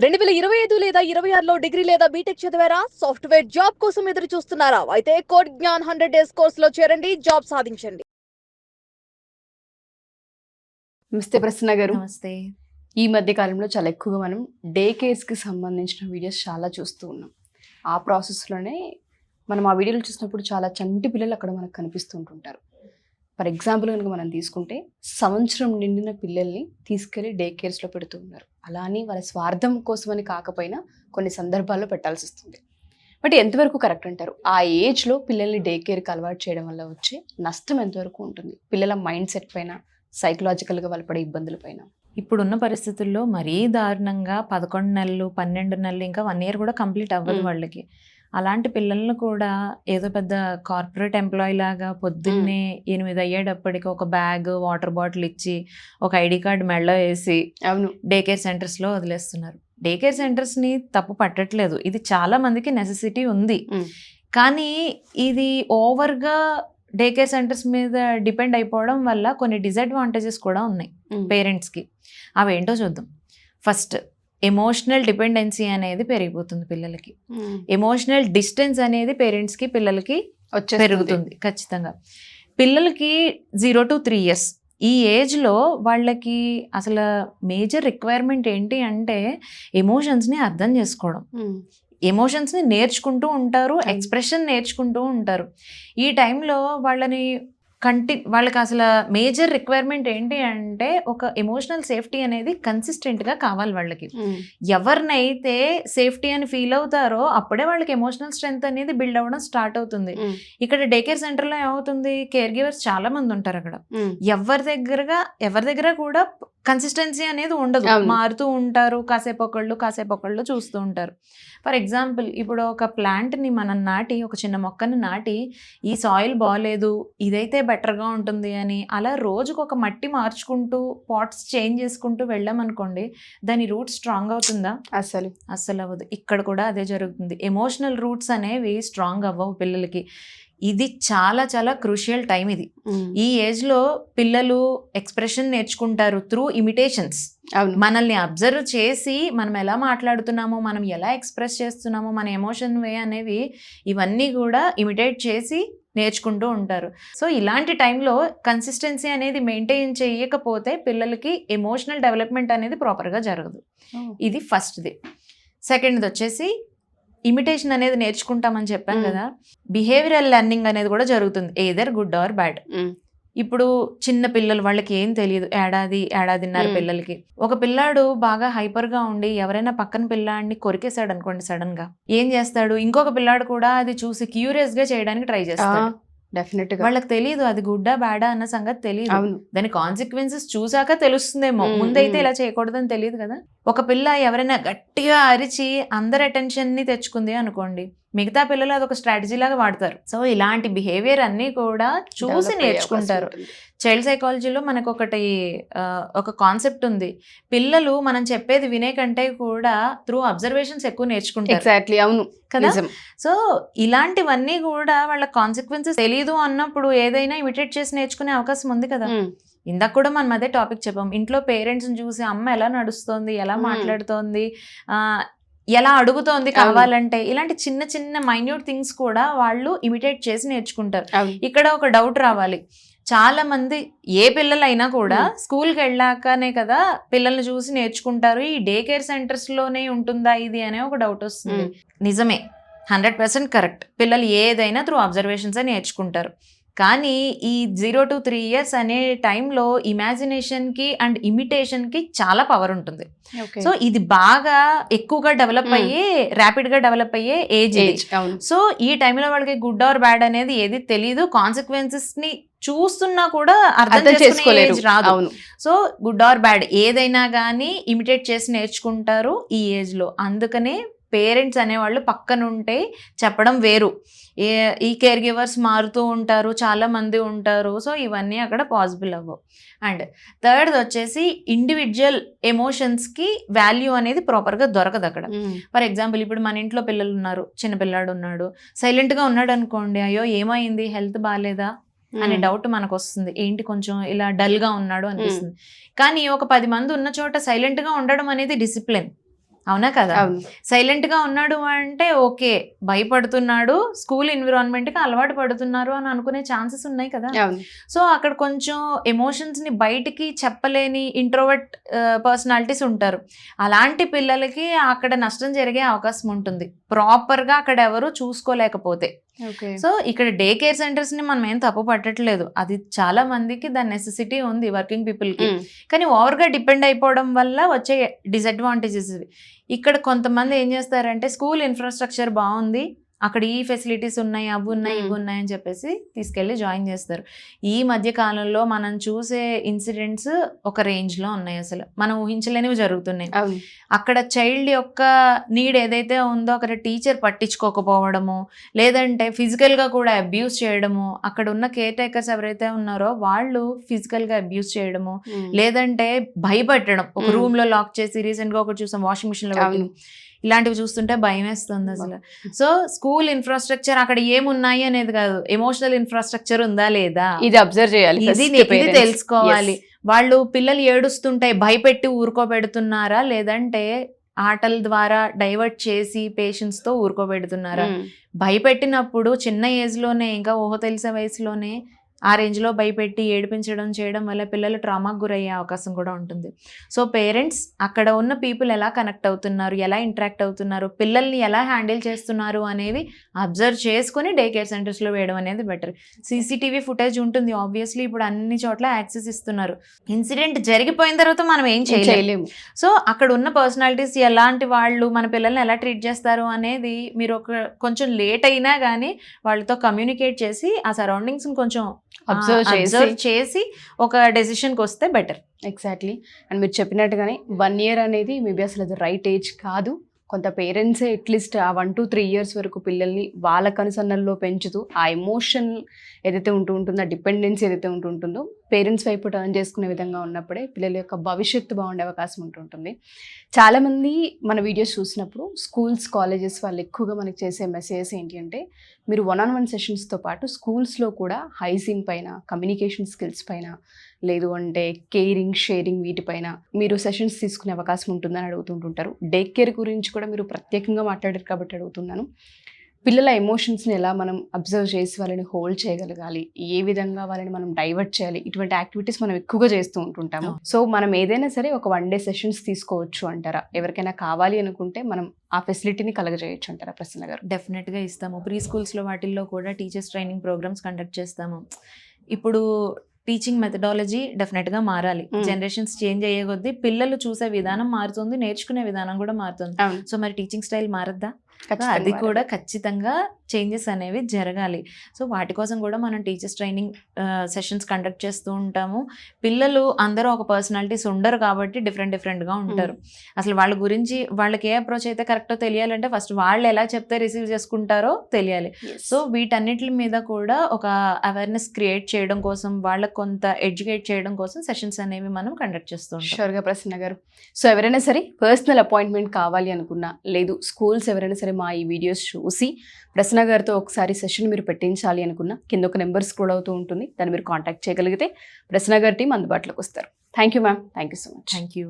2025 లేదా 26లో డిగ్రీ లేదా బీటెక్ చదివారా? సాఫ్ట్‌వేర్ జాబ్ కోసం ఎదురు చూస్తున్నారా? అయితే కోడ్ జ్ఞాన్ 100 డేస్ కోర్సులో చేరండి, జాబ్ సాధించండి. నమస్తే ప్రసన్న గారు. నమస్తే. ఈ మధ్య కాలంలో చాలా ఎక్కువగా మనం డే కేర్స్కి సంబంధించిన వీడియోస్ చాలా చూస్తూ ఉన్నాం. ఆ ప్రాసెస్లోనే మనం ఆ వీడియోలు చూసినప్పుడు చాలా చంటి పిల్లలు అక్కడ మనకు కనిపిస్తుంటుంటారు. ఫర్ ఎగ్జాంపుల్ కనుక మనం తీసుకుంటే సంవత్సరం నిండిన పిల్లల్ని తీసుకెళ్ళి డే కేర్స్లో పెడుతూ ఉన్నారు. అలా అని వాళ్ళ స్వార్థం కోసమని కాకపోయినా కొన్ని సందర్భాల్లో పెట్టాల్సి వస్తుంది. బట్ ఎంతవరకు కరెక్ట్ అంటారు? ఆ ఏజ్లో పిల్లల్ని డే కేర్కి అలవాటు చేయడం వల్ల వచ్చే నష్టం ఎంతవరకు ఉంటుంది? పిల్లల మైండ్ సెట్ పైన, సైకలాజికల్గా వాళ్ళు పడే ఇబ్బందుల పైన. ఇప్పుడున్న పరిస్థితుల్లో మరీ దారుణంగా 11 నెలలు 12 నెలలు ఇంకా 1 ఇయర్ కూడా కంప్లీట్ అవ్వదు వాళ్ళకి. అలాంటి పిల్లలను కూడా ఏదో పెద్ద కార్పొరేట్ ఎంప్లాయీ లాగా పొద్దున్నే 8 అయ్యేటప్పటికి ఒక బ్యాగ్, వాటర్ బాటిల్ ఇచ్చి ఒక ఐడి కార్డు మెడలో వేసి అవును, డే కేర్ సెంటర్స్లో వదిలేస్తున్నారు. డే కేర్ సెంటర్స్ని తప్పు పట్టట్లేదు, ఇది చాలా మందికి నెసెసిటీ ఉంది. కానీ ఇది ఓవర్గా డే కేర్ సెంటర్స్ మీద డిపెండ్ అయిపోవడం వల్ల కొన్ని డిసడ్వాంటేజెస్ కూడా ఉన్నాయి పేరెంట్స్కి. అవేంటో చూద్దాం. ఫస్ట్, ఎమోషనల్ డిపెండెన్సీ అనేది పెరిగిపోతుంది పిల్లలకి. ఎమోషనల్ డిస్టెన్స్ అనేది పేరెంట్స్కి పిల్లలకి పెరుగుతుంది ఖచ్చితంగా. పిల్లలకి 0 to 3 years ఈ ఏజ్లో వాళ్ళకి అసలు మేజర్ రిక్వైర్మెంట్ ఏంటి అంటే ఎమోషన్స్ని అర్థం చేసుకోవడం, ఎమోషన్స్ని నేర్చుకుంటూ ఉంటారు, ఎక్స్ప్రెషన్ నేర్చుకుంటూ ఉంటారు. ఈ టైంలో వాళ్ళకి అసలు మేజర్ రిక్వైర్మెంట్ ఏంటి అంటే ఒక ఎమోషనల్ సేఫ్టీ అనేది కన్సిస్టెంట్గా కావాలి వాళ్ళకి. ఎవరినైతే సేఫ్టీ అని ఫీల్ అవుతారో అప్పుడే వాళ్ళకి ఎమోషనల్ స్ట్రెంగ్త్ అనేది బిల్డ్ అవ్వడం స్టార్ట్ అవుతుంది. ఇక్కడ డే కేర్ సెంటర్లో ఏమవుతుంది, కేర్ గివర్స్ చాలా మంది ఉంటారు అక్కడ. ఎవరి దగ్గర కూడా కన్సిస్టెన్సీ అనేది ఉండదు, మారుతూ ఉంటారు. కాసేపు ఒకళ్ళు చూస్తూ ఉంటారు. ఫర్ ఎగ్జాంపుల్, ఇప్పుడు ఒక ప్లాంట్ని మనం నాటి, ఒక చిన్న మొక్కని నాటి, ఈ సాయిల్ బాగాలేదు, ఇదైతే బెటర్గా ఉంటుంది అని అలా రోజుకు ఒక మట్టి మార్చుకుంటూ పాట్స్ చేంజ్ చేసుకుంటూ వెళ్ళామనుకోండి, దాని రూట్స్ స్ట్రాంగ్ అవుతుందా? అస్సలు అవ్వదు. ఇక్కడ కూడా అదే జరుగుతుంది. ఎమోషనల్ రూట్స్ అనేవి స్ట్రాంగ్ అవ్వవు పిల్లలకి. ఇది చాలా చాలా క్రూషియల్ టైం ఇది. ఈ ఏజ్లో పిల్లలు ఎక్స్ప్రెషన్ నేర్చుకుంటారు త్రూ ఇమిటేషన్స్. మనల్ని అబ్జర్వ్ చేసి మనం ఎలా మాట్లాడుతున్నామో, మనం ఎలా ఎక్స్ప్రెస్ చేస్తున్నామో, మన ఎమోషన్ వే అనేవి ఇవన్నీ కూడా ఇమిటేట్ చేసి నేర్చుకుంటూ ఉంటారు. సో ఇలాంటి టైంలో కన్సిస్టెన్సీ అనేది మెయింటైన్ చేయకపోతే పిల్లలకి ఎమోషనల్ డెవలప్మెంట్ అనేది ప్రాపర్గా జరగదు. ఇది ఫస్ట్ది. సెకండ్ది వచ్చేసి ఇమిటేషన్ అనేది నేర్చుకుంటామని చెప్పాం కదా, బిహేవియరల్ లెర్నింగ్ అనేది కూడా జరుగుతుంది, ఎయిదర్ గుడ్ ఆర్ బ్యాడ్. ఇప్పుడు చిన్న పిల్లలు, వాళ్ళకి ఏం తెలియదు, ఏడాదిన్నర పిల్లలకి ఒక పిల్లాడు బాగా హైపర్గా ఉండి ఎవరైనా పక్కన పిల్లాడిని కొరికేశాడు అనుకోండి, సడన్ గా ఏం చేస్తాడు, ఇంకొక పిల్లాడు కూడా అది చూసి క్యూరియస్ గా చేయడానికి ట్రై చేస్తాడు. డెఫినెట్గా వాళ్ళకి తెలియదు అది గుడ్డా బ్యాడా అన్న సంగతి తెలియదు. దాని కాన్సిక్వెన్సెస్ చూసాక తెలుస్తుందేమో, ముందైతే ఇలా చేయకూడదని తెలియదు కదా. ఒక పిల్ల ఎవరైనా గట్టిగా అరిచి అందరి అటెన్షన్ ని తెచ్చుకుంది అనుకోండి, మిగతా పిల్లలు అదొక స్ట్రాటజీ లాగా వాడతారు. సో ఇలాంటి బిహేవియర్ అన్నీ కూడా చూసి నేర్చుకుంటారు. చైల్డ్ సైకాలజీలో మనకు ఒక కాన్సెప్ట్ ఉంది, పిల్లలు మనం చెప్పేది వినే కంటే కూడా త్రూ అబ్జర్వేషన్స్ ఎక్కువ నేర్చుకుంటారు. ఎగ్జాక్ట్లీ, అవును కదా. సో ఇలాంటివన్నీ కూడా వాళ్ళ కాన్సిక్వెన్సెస్ తెలీదు అన్నప్పుడు ఏదైనా ఇమిటేట్ చేసి నేర్చుకునే అవకాశం ఉంది కదా. ఇందాక కూడా మనం అదే టాపిక్ చెప్పాం, ఇంట్లో పేరెంట్స్ని చూసి అమ్మ ఎలా నడుస్తోంది, ఎలా మాట్లాడుతోంది, ఎలా అడుగుతోంది కావాలంటే, ఇలాంటి చిన్న చిన్న మైన్యూట్ థింగ్స్ కూడా వాళ్ళు ఇమిటేట్ చేసి నేర్చుకుంటారు. ఇక్కడ ఒక డౌట్ రావాలి, చాలా మంది ఏ పిల్లలైనా కూడా స్కూల్కి వెళ్ళాకనే కదా పిల్లల్ని చూసి నేర్చుకుంటారు, ఈ డే కేర్ సెంటర్స్ లోనే ఉంటుందా ఇది అనే ఒక డౌట్ వస్తుంది. నిజమే, 100% కరెక్ట్. పిల్లలు ఏదైనా త్రూ అబ్జర్వేషన్సే నేర్చుకుంటారు. కానీ ఈ 0 to 3 years అనే టైంలో ఇమాజినేషన్కి అండ్ ఇమిటేషన్కి చాలా పవర్ ఉంటుంది. సో ఇది బాగా ఎక్కువగా డెవలప్ అయ్యే, ర్యాపిడ్గా డెవలప్ అయ్యే ఏజ్. సో ఈ టైంలో వాళ్ళకి గుడ్ ఆర్ బ్యాడ్ అనేది ఏది తెలియదు, కాన్సిక్వెన్సెస్ని చూస్తున్నా కూడా అర్థం చేసుకోలేరు, రాదు. సో గుడ్ ఆర్ బ్యాడ్ ఏదైనా కానీ ఇమిటేట్ చేసి నేర్చుకుంటారు ఈ ఏజ్లో. అందుకనే పేరెంట్స్ అనేవాళ్ళు పక్కనుంటే చెప్పడం వేరు. ఈ కేర్ గివర్స్ మారుతూ ఉంటారు, చాలా మంది ఉంటారు. సో ఇవన్నీ అక్కడ పాసిబుల్ అవ్వవు. అండ్ థర్డ్ వచ్చేసి ఇండివిజువల్ ఎమోషన్స్కి వాల్యూ అనేది ప్రాపర్గా దొరకదు అక్కడ. ఫర్ ఎగ్జాంపుల్, ఇప్పుడు మన ఇంట్లో పిల్లలు ఉన్నారు, చిన్న పిల్లాడు ఉన్నాడు, సైలెంట్గా ఉన్నాడు అనుకోండి, అయ్యో ఏమైంది, హెల్త్ బాగాలేదా అనే డౌట్ మనకు వస్తుంది, ఏంటి కొంచెం ఇలా డల్గా ఉన్నాడు అనిపిస్తుంది. కానీ ఒక 10 మంది ఉన్న చోట సైలెంట్గా ఉండడం అనేది డిసిప్లిన్. అవునా కదా? అవును. సైలెంట్ గా ఉన్నాడు అంటే ఓకే, భయపడుతున్నాడు, స్కూల్ ఎన్విరాన్మెంట్ కి అలవాటు పడుతున్నారు అని అనుకునే ఛాన్సెస్ ఉన్నాయి కదా. అవును. సో అక్కడ కొంచెం ఎమోషన్స్ ని బయటికి చెప్పలేని ఇంట్రోవర్ట్ పర్సనాలిటీస్ ఉంటారు. అలాంటి పిల్లలకి అక్కడ నష్టం జరిగే అవకాశం ఉంటుంది, ప్రాపర్ గా అక్కడ ఎవరు చూసుకోలేకపోతే. ఓకే. సో ఇక్కడ డే కేర్ సెంటర్స్ ని మనం ఏం తప్పు పట్టట్లేదు, అది చాలా మందికి దాని నెసెసిటీ ఉంది వర్కింగ్ పీపుల్ కి. కానీ ఓవర్ గా డిపెండ్ అయిపోవడం వల్ల వచ్చే డిసడ్వాంటేజెస్ ఇవి. ఇక్కడ కొంతమంది ఏం చేస్తారంటే స్కూల్ ఇన్ఫ్రాస్ట్రక్చర్ బాగుంది, అక్కడ ఈ ఫెసిలిటీస్ ఉన్నాయి, అవి ఉన్నాయి, ఇవి ఉన్నాయి అని చెప్పేసి తీసుకెళ్లి జాయిన్ చేస్తారు. ఈ మధ్య కాలంలో మనం చూసే ఇన్సిడెంట్స్ ఒక రేంజ్ లో ఉన్నాయి, అసలు మనం ఊహించలేనివి జరుగుతున్నాయి. అవును. అక్కడ చైల్డ్ యొక్క నీడ్ ఏదైతే ఉందో అక్కడ టీచర్ పట్టించుకోకపోవడము, లేదంటే ఫిజికల్ గా కూడా అబ్యూస్ చేయడము, అక్కడ ఉన్న కేర్ టేకర్స్ ఎవరైతే ఉన్నారో వాళ్ళు ఫిజికల్ గా అబ్యూస్ చేయడము, లేదంటే భయపెట్టడం, ఒక రూమ్ లో లాక్ చేసి, రీసెంట్ గా ఒకటి చూసాం వాషింగ్ మిషన్ లో పెట్టింది, ఇలాంటివి చూస్తుంటే భయం వేస్తుంది అసలు. సో స్కూల్ ఇన్ఫ్రాస్ట్రక్చర్ అక్కడ ఏమున్నాయి అనేది కాదు, ఎమోషనల్ ఇన్ఫ్రాస్ట్రక్చర్ ఉందా లేదా ఇది అబ్జర్వ్ చేయాలి, ఇది తెలుసుకోవాలి. వాళ్ళు పిల్లలు ఏడుస్తుంటే భయపెట్టి ఊరుకోబెడుతున్నారా, లేదంటే ఆటల ద్వారా డైవర్ట్ చేసి పేషెంట్స్ తో ఊరుకోబెడుతున్నారా? భయపెట్టినప్పుడు చిన్న ఏజ్ లోనే, ఇంకా ఊహ తెలిసే వయసులోనే ఆ రేంజ్లో భయపెట్టి ఏడిపించడం చేయడం వల్ల పిల్లలు ట్రామాకు గురయ్యే అవకాశం కూడా ఉంటుంది. సో పేరెంట్స్ అక్కడ ఉన్న పీపుల్ ఎలా కనెక్ట్ అవుతున్నారు, ఎలా ఇంటరాక్ట్ అవుతున్నారు, పిల్లల్ని ఎలా హ్యాండిల్ చేస్తున్నారు అనేవి అబ్జర్వ్ చేసుకుని డే కేర్ సెంటర్స్లో వేయడం అనేది బెటర్. సీసీటీవీ ఫుటేజ్ ఉంటుంది ఆబ్వియస్లీ, ఇప్పుడు అన్ని చోట్ల యాక్సెస్ ఇస్తున్నారు. ఇన్సిడెంట్ జరిగిపోయిన తర్వాత మనం ఏం చేయలేము. సో అక్కడ ఉన్న పర్సనాలిటీస్ ఎలాంటి వాళ్ళు, మన పిల్లల్ని ఎలా ట్రీట్ చేస్తారు అనేది మీరు కొంచెం లేట్ అయినా కానీ వాళ్ళతో కమ్యూనికేట్ చేసి ఆ సరౌండింగ్స్ని కొంచెం అబ్జర్వ్ చేసి ఒక డెసిషన్కి వస్తే బెటర్. ఎగ్జాక్ట్లీ. అండ్ మీరు చెప్పినట్టుగానే 1 year అనేది మేబీ అసలు అది రైట్ ఏజ్ కాదు. కొంత పేరెంట్సే అట్లీస్ట్ ఆ 1 to 3 years వరకు పిల్లల్ని వాళ్ళ కనుసన్నల్లో పెంచుతూ ఆ ఎమోషన్ ఏదైతే ఉంటుందో, ఆ డిపెండెన్సీ ఏదైతే ఉంటుందో పేరెంట్స్ వైపు టర్న్ చేసుకునే విధంగా ఉన్నప్పుడే పిల్లల యొక్క భవిష్యత్తు బాగుండే అవకాశం ఉంటుంటుంది. చాలామంది మన వీడియోస్ చూసినప్పుడు స్కూల్స్, కాలేజెస్ వాళ్ళు ఎక్కువగా మనకి చేసే మెసేజెస్ ఏంటి అంటే, మీరు 1-on-1 సెషన్స్తో పాటు స్కూల్స్లో కూడా హైజీన్ పైన, కమ్యూనికేషన్ స్కిల్స్ పైన, లేదు అంటే కేరింగ్, షేరింగ్ వీటిపైన మీరు సెషన్స్ తీసుకునే అవకాశం ఉంటుందని అడుగుతుంటుంటారు. డే కేర్ గురించి కూడా మీరు ప్రత్యేకంగా మాట్లాడారు కాబట్టి అడుగుతున్నాను. పిల్లల ఎమోషన్స్ని ఎలా మనం అబ్జర్వ్ చేసి వాళ్ళని హోల్డ్ చేయగలగాలి, ఏ విధంగా వాళ్ళని మనం డైవర్ట్ చేయాలి, ఇటువంటి యాక్టివిటీస్ మనం ఎక్కువగా చేస్తూ ఉంటుంటాము. సో మనం ఏదైనా సరే ఒక 1 day సెషన్స్ తీసుకోవచ్చు అంటారా? ఎవరికైనా కావాలి అనుకుంటే మనం ఆ ఫెసిలిటీని కలగజేయచ్చు అంటారా ప్రసన్న గారు? డెఫినెట్గా ఇస్తాము. ప్రీ స్కూల్స్లో వాటిల్లో కూడా టీచర్స్ ట్రైనింగ్ ప్రోగ్రామ్స్ కండక్ట్ చేస్తాము. ఇప్పుడు టీచింగ్ మెథడాలజీ డెఫినెట్గా మారాలి. జనరేషన్స్ చేంజ్ అయ్యే కొద్దీ పిల్లలు చూసే విధానం మారుతుంది, నేర్చుకునే విధానం కూడా మారుతుంది. సో మరి టీచింగ్ స్టైల్ మారద్దా? అది కూడా ఖచ్చితంగా చేంజెస్ అనేవి జరగాలి. సో వాటి కోసం కూడా మనం టీచర్స్ ట్రైనింగ్ సెషన్స్ కండక్ట్ చేస్తూ ఉంటాము. పిల్లలు అందరూ ఒక పర్సనాలిటీస్ ఉండరు కాబట్టి డిఫరెంట్గా ఉంటారు. అసలు వాళ్ళ గురించి వాళ్ళకి ఏ అప్రోచ్ అయితే కరెక్టో తెలియాలంటే ఫస్ట్ వాళ్ళు ఎలా చెప్తే రిసీవ్ చేసుకుంటారో తెలియాలి. సో వీటన్నిటి మీద కూడా ఒక అవేర్నెస్ క్రియేట్ చేయడం కోసం, వాళ్ళకి కొంత ఎడ్యుకేట్ చేయడం కోసం సెషన్స్ అనేవి మనం కండక్ట్ చేస్తూ ఉంటాం. షూర్గా ప్రసన్న గారు. సో ఎవరైనా సరే పర్సనల్ అపాయింట్మెంట్ కావాలి అనుకున్నా, లేదు స్కూల్స్ ఎవరైనా సరే మా ఈ వీడియోస్ చూసి ప్రసన్న గారితో ఒకసారి సెషన్ మీరు పెట్టించాలి అనుకున్నా, కింద ఒక నెంబర్ స్క్రోల్ అవుతూ ఉంటుంది, దాన్ని మీరు కాంటాక్ట్ చేయగలిగితే ప్రసన్న గారి టీం అందుబాటులోకి వస్తారు. Thank you ma'am. Thank you so much. Thank you.